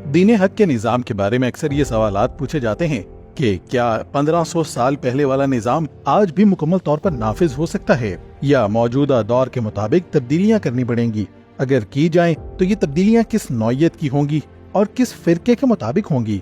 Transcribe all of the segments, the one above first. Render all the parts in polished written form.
दीन हक के निज़ाम के बारे में अक्सर ये सवालात पूछे जाते हैं कि क्या 1500 साल पहले वाला निज़ाम आज भी मुकम्मल तौर पर नाफिज हो सकता है या मौजूदा दौर के मुताबिक तब्दीलियां करनी पड़ेंगी। अगर की जाएं तो ये तब्दीलियां किस नौइयत की होंगी और किस फिरके के मुताबिक होंगी।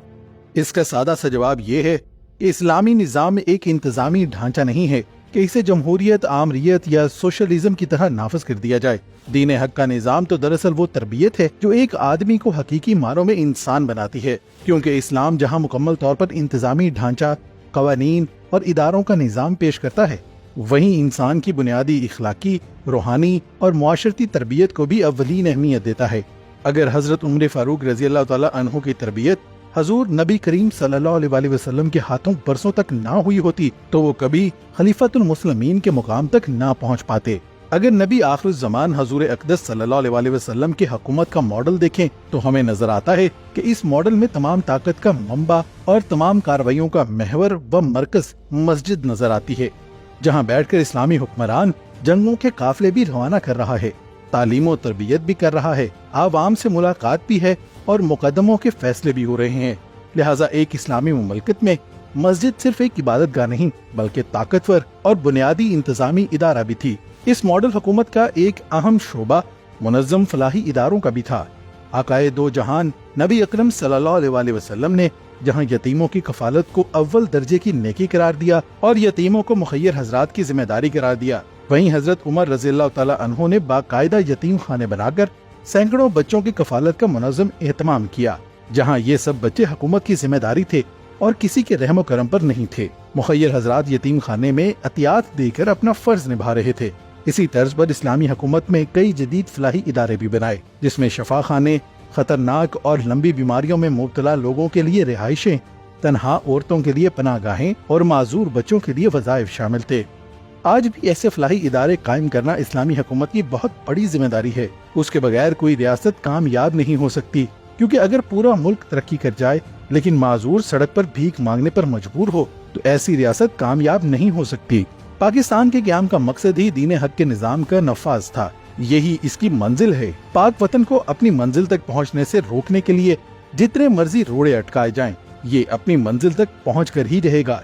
इसका सादा सा जवाब ये है कि इस्लामी निज़ाम एक इंतजामी ढांचा नहीं है कि इसे जमहूरियत, आमरियत या सोशलिज्म की तरह नाफिज कर दिया जाए। दीन हक का निज़ाम तो दरअसल वो तरबियत है जो एक आदमी को हकीकी मानों में इंसान बनाती है, क्योंकि इस्लाम जहाँ मुकम्मल तौर पर इंतजामी ढांचा, कवानीन और इदारों का निज़ाम पेश करता है, वहीं इंसान की बुनियादी इखलाकी, रूहानी और मुआशरती तरबियत को भी अव्वलीन अहमियत देता है। अगर हजरत उमर फारूक रज़ी अल्लाह तआला अन्हु की तरबियत हजूर नबी करीम सल्लल्लाहु अलैहि वसल्लम के हाथों बरसों तक ना हुई होती तो वो कभी खलीफतुल मुस्लिमीन के मुकाम तक ना पहुंच पाते। अगर नबी आखिर ज़मान हजूर अक़दस सल्लल्लाहु अलैहि वसल्लम की हुकूमत का मॉडल देखें तो हमें नजर आता है कि इस मॉडल में तमाम ताकत का मंबा और तमाम कार्रवाइयों का महवर व मरकज मस्जिद नजर आती है, जहाँ बैठकर इस्लामी हुक्मरान जंगों के काफिले भी रवाना कर रहा है, तालीम और तरबियत भी कर रहा है, आवाम से मुलाकात भी है और मुकदमों के फैसले भी हो रहे हैं। लिहाजा एक इस्लामी मुमलकत में मस्जिद सिर्फ एक इबादतगाह नहीं बल्कि ताकतवर और बुनियादी इंतजामी इदारा भी थी। इस मॉडल हुकूमत का एक अहम शोबा मुनज़्ज़म फलाही इदारों का भी था। आकाए दो जहान नबी अकरम सल्लल्लाहु अलैहि वसल्लम ने जहाँ यतीमों की कफालत को अव्वल दर्जे की नेकी करार दिया और यतीमों को मुखय्यर हजरात की जिम्मेदारी करार दिया, वहीं हजरत उमर रज़ी अल्लाह तआला अन्हु ने बाकायदा यतीम खाने बनाकर सैकड़ों बच्चों की कफालत का मुनज़्ज़म एहतमाम किया, जहाँ ये सब बच्चे हुकूमत की जिम्मेदारी थे और किसी के रहम करम पर नहीं थे। मुखय्यर हजरात यतीम खाने में अतियात देकर अपना फर्ज निभा रहे थे। इसी तर्ज पर इस्लामी हुकूमत में कई जदीद फलाही इदारे भी बनाए, जिसमें शफा खाने, खतरनाक और लंबी बीमारियों में मुब्तला लोगों के लिए रिहाइशें, तन्हा औरतों के लिए पनाहगाहें और माजूर बच्चों के लिए वज़ाइफ शामिल थे। आज भी ऐसे फलाही इदारे कायम करना इस्लामी हुकूमत की बहुत बड़ी जिम्मेदारी है। उसके बगैर कोई रियासत कामयाब नहीं हो सकती, क्योंकि अगर पूरा मुल्क तरक्की कर जाए लेकिन माजूर सड़क पर भीख मांगने पर मजबूर हो तो ऐसी रियासत कामयाब नहीं हो सकती। पाकिस्तान के क़याम का मकसद ही दीन हक के निज़ाम का नफाज था, यही इसकी मंजिल है। पाक वतन को अपनी मंजिल तक पहुँचने से रोकने के लिए जितने मर्जी रोड़े अटकाए जाएं, ये अपनी मंजिल तक पहुँच कर ही रहेगा।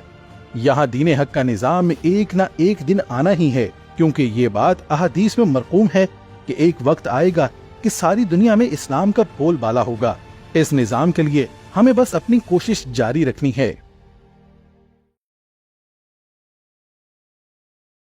यहाँ दीन हक का निज़ाम एक न एक दिन आना ही है, क्योंकि ये बात अहादीस में मरकूम है कि एक वक्त आएगा कि सारी दुनिया में इस्लाम का बोलबाला होगा। इस निज़ाम के लिए हमें बस अपनी कोशिश जारी रखनी है।